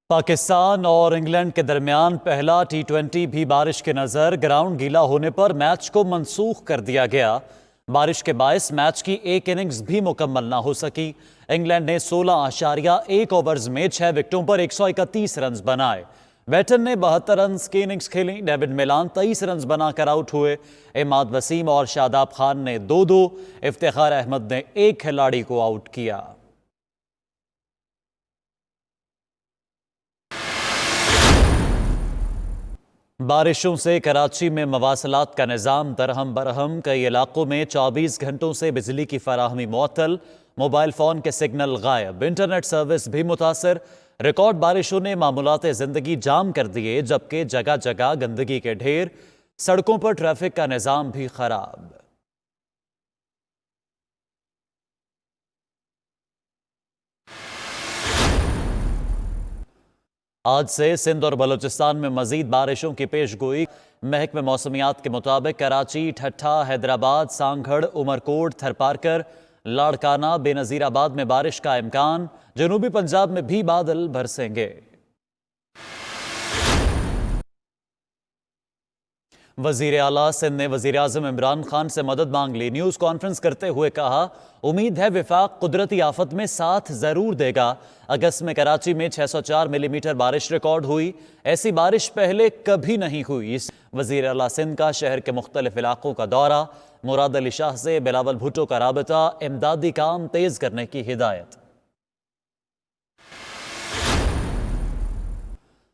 پاکستان اور انگلینڈ کے درمیان پہلا ٹی20 بھی بارش کے نظر گراؤنڈ گیلا ہونے پر میچ کو منسوخ کر دیا گیا۔ بارش کے باعث میچ کی ایک اننگز بھی مکمل نہ ہو سکی۔ انگلینڈ نے 16.1 اوورز میں 6 وکٹوں پر 131 رنز بنائے۔ بیٹن نے 72 رنز کی اننگز کھیلی۔ ڈیوڈ میلان 23 رنز بنا کر آؤٹ ہوئے۔ عماد وسیم اور شاداب خان نے 2-2، افتخار احمد نے ایک کھلاڑی کو آؤٹ کیا۔ بارشوں سے کراچی میں مواصلات کا نظام درہم برہم۔ کئی علاقوں میں 24 گھنٹوں سے بجلی کی فراہمی معطل، موبائل فون کے سگنل غائب، انٹرنیٹ سروس بھی متاثر۔ ریکارڈ بارشوں نے معمولات زندگی جام کر دیے، جبکہ جگہ جگہ گندگی کے ڈھیر، سڑکوں پر ٹریفک کا نظام بھی خراب۔ آج سے سندھ اور بلوچستان میں مزید بارشوں کی پیش گوئی۔ محکمہ موسمیات کے مطابق کراچی، ٹھٹھہ، حیدرآباد، سانگھڑ، عمرکوٹ، تھرپارکر، لاڑکانہ، بے نظیر آباد میں بارش کا امکان۔ جنوبی پنجاب میں بھی بادل برسیں گے۔ وزیر اعلیٰ سندھ نے وزیر اعظم عمران خان سے مدد مانگ لی۔ نیوز کانفرنس کرتے ہوئے کہا، امید ہے وفاق قدرتی آفت میں ساتھ ضرور دے گا۔ اگست میں کراچی میں 604 ملی میٹر بارش ریکارڈ ہوئی۔ ایسی بارش پہلے کبھی نہیں ہوئی۔ وزیر اعلیٰ سندھ کا شہر کے مختلف علاقوں کا دورہ۔ مراد علی شاہ سے بلاول بھٹو کا رابطہ، امدادی کام تیز کرنے کی ہدایت۔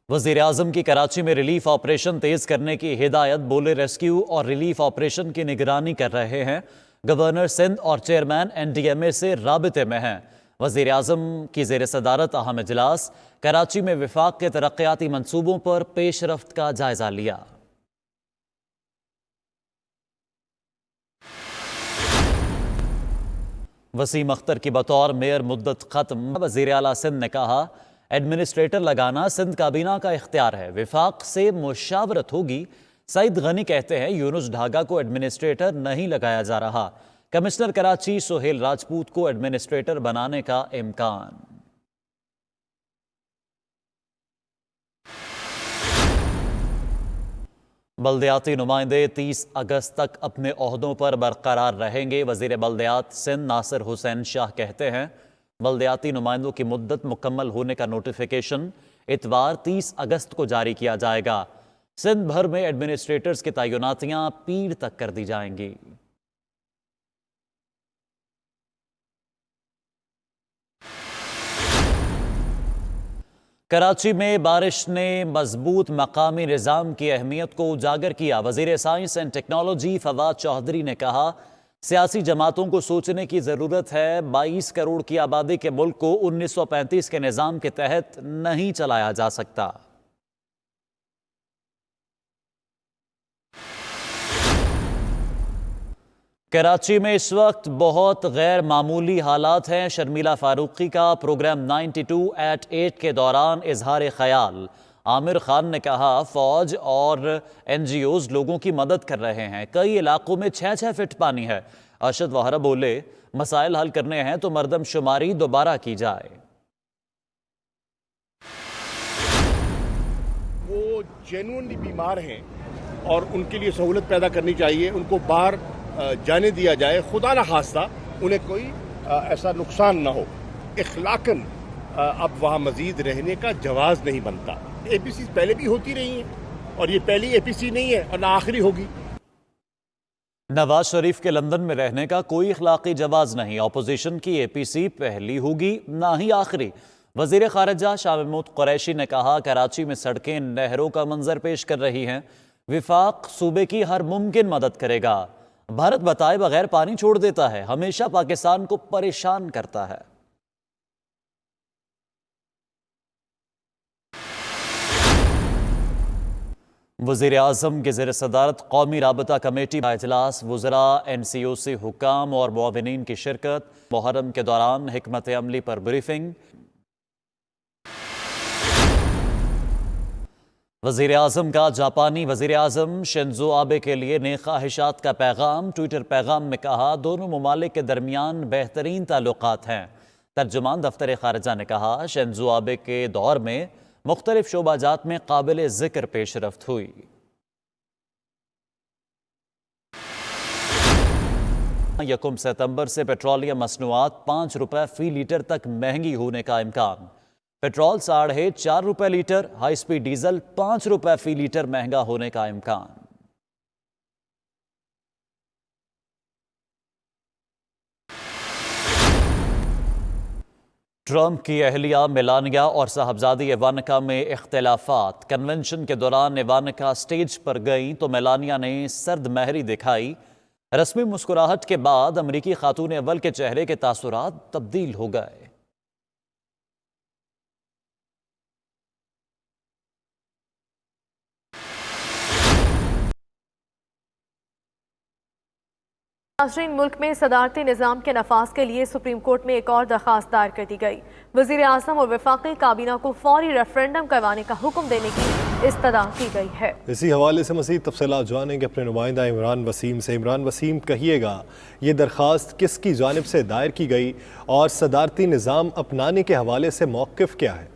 وزیر اعظم کی کراچی میں ریلیف آپریشن تیز کرنے کی ہدایت۔ بولے ریسکیو اور ریلیف آپریشن کی نگرانی کر رہے ہیں۔ گورنر سندھ اور چیئرمین NDMA سے رابطے میں ہیں۔ وزیر اعظم کی زیر صدارت اہم اجلاس۔ کراچی میں وفاق کے ترقیاتی منصوبوں پر پیش رفت کا جائزہ لیا۔ وسیم اختر کی بطور میئر مدت ختم۔ وزیر اعلیٰ سندھ نے کہا، ایڈمنسٹریٹر لگانا سندھ کابینہ کا اختیار ہے، وفاق سے مشاورت ہوگی۔ سعید غنی کہتے ہیں، یونس ڈھاگا کو ایڈمنسٹریٹر نہیں لگایا جا رہا۔ کمشنر کراچی سہیل راجپوت کو ایڈمنسٹریٹر بنانے کا امکان۔ بلدیاتی نمائندے 30 اگست تک اپنے عہدوں پر برقرار رہیں گے۔ وزیر بلدیات سندھ ناصر حسین شاہ کہتے ہیں، بلدیاتی نمائندوں کی مدت مکمل ہونے کا نوٹیفیکیشن اتوار 30 اگست کو جاری کیا جائے گا۔ سندھ بھر میں ایڈمنسٹریٹرز کی تعیناتیاں پیر تک کر دی جائیں گی۔ کراچی میں بارش نے مضبوط مقامی نظام کی اہمیت کو اجاگر کیا۔ وزیر science and technology Fawad Chaudhry نے کہا، سیاسی جماعتوں کو سوچنے کی ضرورت ہے۔ 22 کروڑ کی آبادی کے ملک کو 1935 کے نظام کے تحت نہیں چلایا جا سکتا۔ کراچی میں اس وقت بہت غیر معمولی حالات ہیں۔ شرمیلا فاروقی کا پروگرام 92@8 کے دوران اظہار خیال۔ عامر خان نے کہا، فوج اور NGOز لوگوں کی مدد کر رہے ہیں۔ کئی علاقوں میں 6 فٹ پانی ہے۔ ارشد وہرا بولے، مسائل حل کرنے ہیں تو مردم شماری دوبارہ کی جائے۔ وہ جینوئنلی بیمار ہیں اور ان کے لیے سہولت پیدا کرنی چاہیے، ان کو باہر جانے دیا جائے، خدا نہ خواستہ انہیں کوئی ایسا نقصان نہ ہو۔ اخلاقاً اب وہاں مزید رہنے کا جواز نہیں بنتا۔ APCs پہلے بھی ہوتی رہی ہیں اور یہ پہلی APC نہیں ہے اور نہ آخری ہوگی۔ نواز شریف کے لندن میں رہنے کا کوئی اخلاقی جواز نہیں۔ اپوزیشن کی APC پہلی ہوگی نہ ہی آخری۔ وزیر خارجہ شاہ محمود قریشی نے کہا، کراچی میں سڑکیں نہروں کا منظر پیش کر رہی ہیں۔ وفاق صوبے کی ہر ممکن مدد کرے گا۔ بھارت بتائے بغیر پانی چھوڑ دیتا ہے، ہمیشہ پاکستان کو پریشان کرتا ہے۔ وزیر اعظم کے زیر صدارت قومی رابطہ کمیٹی کا اجلاس۔ وزراء، NCOC حکام اور معاونین کی شرکت۔ محرم کے دوران حکمت عملی پر بریفنگ۔ وزیر اعظم کا جاپانی وزیر اعظم شنزو آبے کے لیے نیک خواہشات کا پیغام۔ ٹویٹر پیغام میں کہا، دونوں ممالک کے درمیان بہترین تعلقات ہیں۔ ترجمان دفتر خارجہ نے کہا، شنزو آبے کے دور میں مختلف شعبہ جات میں قابل ذکر پیش رفت ہوئی۔ یکم ستمبر سے پیٹرولیم مصنوعات 5 روپے فی لیٹر تک مہنگی ہونے کا امکان۔ پیٹرول 4.5 روپے لیٹر، ہائی سپیڈ ڈیزل 5 روپے فی لیٹر مہنگا ہونے کا امکان۔ ٹرمپ کی اہلیہ میلانیا اور صاحبزادی ایوانکا میں اختلافات۔ کنونشن کے دوران ایوانکا سٹیج پر گئیں تو میلانیا نے سرد مہری دکھائی۔ رسمی مسکراہٹ کے بعد امریکی خاتون اول کے چہرے کے تاثرات تبدیل ہو گئے۔ ناظرین، ملک میں صدارتی نظام کے نفاذ کے لیے سپریم کورٹ میں ایک اور درخواست دائر کر دی گئی۔ وزیر اعظم اور وفاقی کابینہ کو فوری ریفرنڈم کروانے کا حکم دینے کی استدعا کی گئی ہے۔ اسی حوالے سے مزید تفصیلات جانیں گے اپنے نمائندہ عمران وسیم سے۔ عمران وسیم، کہیے گا یہ درخواست کس کی جانب سے دائر کی گئی اور صدارتی نظام اپنانے کے حوالے سے موقف کیا ہے؟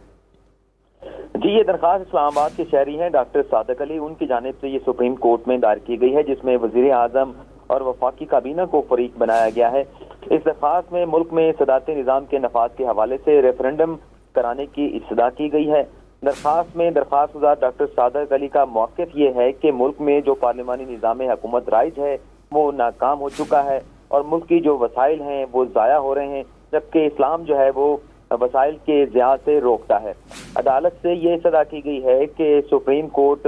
جی، یہ درخواست اسلام آباد کے شہری ہیں ڈاکٹر صادق علی، ان کی جانب سے یہ سپریم کورٹ میں دائر کی گئی ہے، جس میں وزیر اعظم اور وفاقی کابینہ کو فریق بنایا گیا ہے۔ اس درخواست میں ملک میں صدارتی نظام کے نفاذ کے حوالے سے ریفرنڈم کرانے کی استدعا کی گئی ہے۔ درخواست میں درخواست گزار ڈاکٹر صادق علی کا موقف یہ ہے کہ ملک میں جو پارلیمانی نظام حکومت رائج ہے وہ ناکام ہو چکا ہے اور ملک کی جو وسائل ہیں وہ ضائع ہو رہے ہیں، جبکہ اسلام جو ہے وہ وسائل کے ضیاع سے روکتا ہے۔ عدالت سے یہ استدعا کی گئی ہے کہ سپریم کورٹ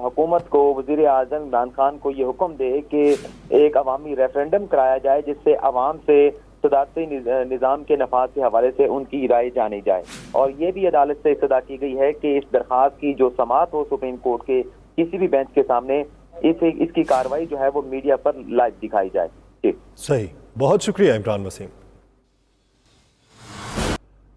حکومت کو، وزیر اعظم عمران خان کو یہ حکم دے کہ ایک عوامی ریفرنڈم کرایا جائے جس سے عوام سے صدارتی نظام کے نفاذ کے حوالے سے ان کی رائے جانی جائے۔ اور یہ بھی عدالت سے استدعا کی گئی ہے کہ اس درخواست کی جو سماعت ہو سپریم کورٹ کے کسی بھی بینچ کے سامنے، اس کی کارروائی جو ہے وہ میڈیا پر لائیو دکھائی جائے۔ جی صحیح، بہت شکریہ عمران وسیم۔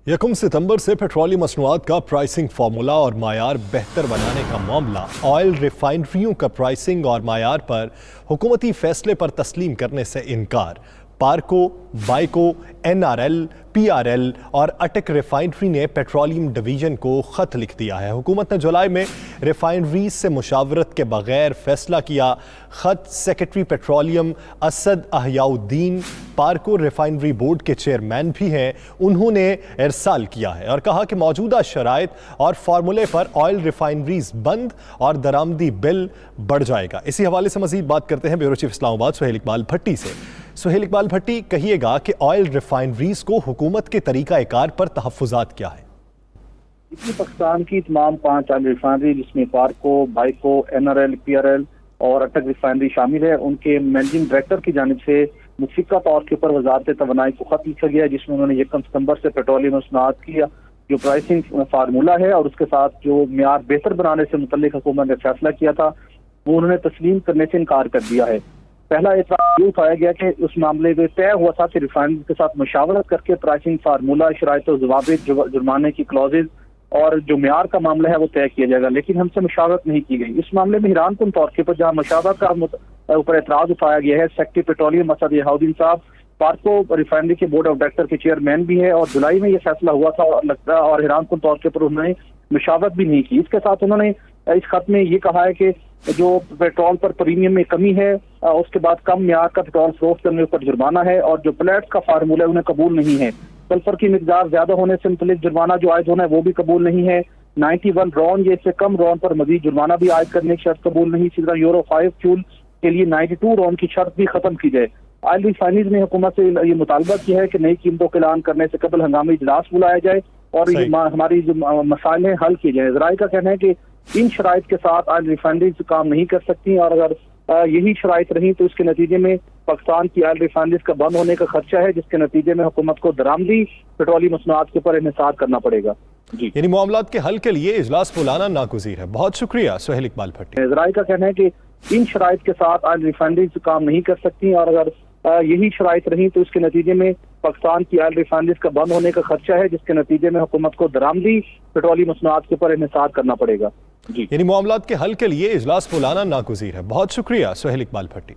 یکم ستمبر سے پیٹرولی مصنوعات کا پرائسنگ فارمولا اور معیار بہتر بنانے کا معاملہ۔ آئل ریفائنریوں کا پرائسنگ اور معیار پر حکومتی فیصلے پر تسلیم کرنے سے انکار۔ PARCO, Byco, N R L, P R L اور اٹک ریفائنری نے پیٹرولیم ڈویژن کو خط لکھ دیا ہے۔ حکومت نے جولائی میں ریفائنریز سے مشاورت کے بغیر فیصلہ کیا۔ خط سیکرٹری پیٹرولیم اسد احیاء الدین، پارکو ریفائنری بورڈ کے چیئرمین بھی ہیں، انہوں نے ارسال کیا ہے اور کہا کہ موجودہ شرائط اور فارمولے پر آئل ریفائنریز بند اور درآمدی بل بڑھ جائے گا۔ اسی حوالے سے مزید بات کرتے ہیں بیورو چیف اسلام آباد سہیل اقبال بھٹی سے۔ سہیل اقبال بھٹی، کہیے گا کہ آئل ریفائنریز کو حکومت کے طریقہ کار پر تحفظات کیا ہے؟ پاکستان کی تمام 5 آئل ریفائنری جس میں PARCO, Byco, N R L, P R L اور اٹک ریفائنری شامل ہے، ان کے مینیجنگ ڈائریکٹر کی جانب سے متفقہ طور کے اوپر وزارت توانائی کو خط لکھا گیا، جس میں انہوں نے یکم ستمبر سے پیٹرولیم مصنوعات کی جو پرائسنگ فارمولا ہے اور اس کے ساتھ جو معیار بہتر بنانے سے متعلق حکومت نے فیصلہ کیا تھا وہ انہوں نے تسلیم کرنے سے انکار کر دیا ہے۔ پہلا اعتراض یہ اٹھایا گیا کہ اس معاملے میں طے ہوا تھا کہ ریفائنری کے ساتھ مشاورت کر کے پرائسنگ فارمولا، شرائط و ضوابط، جرمانے کی کلوزز اور جو معیار کا معاملہ ہے وہ طے کیا جائے گا، لیکن ہم سے مشاورت نہیں کی گئی۔ اس معاملے میں حیران کن طور کے پر جہاں مشاورت کا اوپر اعتراض اٹھایا گیا ہے، سیکرٹری پیٹرولیم اسد احیاء الدین صاحب پارکو ریفائنری کے بورڈ آف ڈائریکٹر کے چیئرمین بھی ہے اور جولائی میں یہ فیصلہ ہوا تھا اور حیران کن طور کے پر انہوں نے مشاورت بھی نہیں کی۔ اس کے ساتھ انہوں نے اس خط میں یہ کہا ہے کہ جو پیٹرول پر پریمیم میں کمی ہے، اس کے بعد کم معیار کا پیٹرول فروخت کرنے پر جرمانہ ہے اور جو پلیٹس کا فارمولہ ہے انہیں قبول نہیں ہے۔ سلفر کی مقدار زیادہ ہونے سے متعلق جرمانہ جو عائد ہونا ہے وہ بھی قبول نہیں ہے۔ 91 رون یا اس سے کم رون پر مزید جرمانہ بھی عائد کرنے کی شرط قبول نہیں۔ اسی طرح یورو 5 فیول کے لیے 92 رون کی شرط بھی ختم کی جائے۔ آئل ریفائنریز نے حکومت سے یہ مطالبہ کیا ہے کہ نئی قیمتوں کا اعلان کرنے سے قبل ہنگامی اجلاس بلایا جائے اور ہماری جو مسائل ہیں حل کیے جائیں۔ ذرائع کا کہنا ہے کہ ان شرائط کے ساتھ آئل ریفائنریز کام نہیں کر سکتی اور اگر یہی شرائط رہیں تو اس کے نتیجے میں پاکستان کی آئل ریفائنریز کا بند ہونے کا خدشہ ہے، جس کے نتیجے میں حکومت کو درآمدی پیٹرولی مصنوعات کے اوپر انحصار کرنا پڑے گا۔ جی، یعنی معاملات کے حل کے لیے اجلاس بلانا ناگزیر ہے۔ بہت شکریہ سہیل اقبال بھٹی۔ ذرائع کا کہنا ہے کہ ان شرائط کے ساتھ آئل ریفائنریز کام نہیں کر سکتی اور اگر یہی شرائط رہیں تو اس کے نتیجے میں پاکستان کی آئل ریفائنریز کا بند ہونے کا خدشہ ہے، جس کے نتیجے میں حکومت کو درآمدی پیٹرولی مصنوعات کے اوپر انحصار کرنا پڑے گا۔ جی، یعنی معاملات کے حل کے لیے اجلاس بلانا ناگزیر ہے۔ بہت شکریہ سہیل اقبال بھٹی۔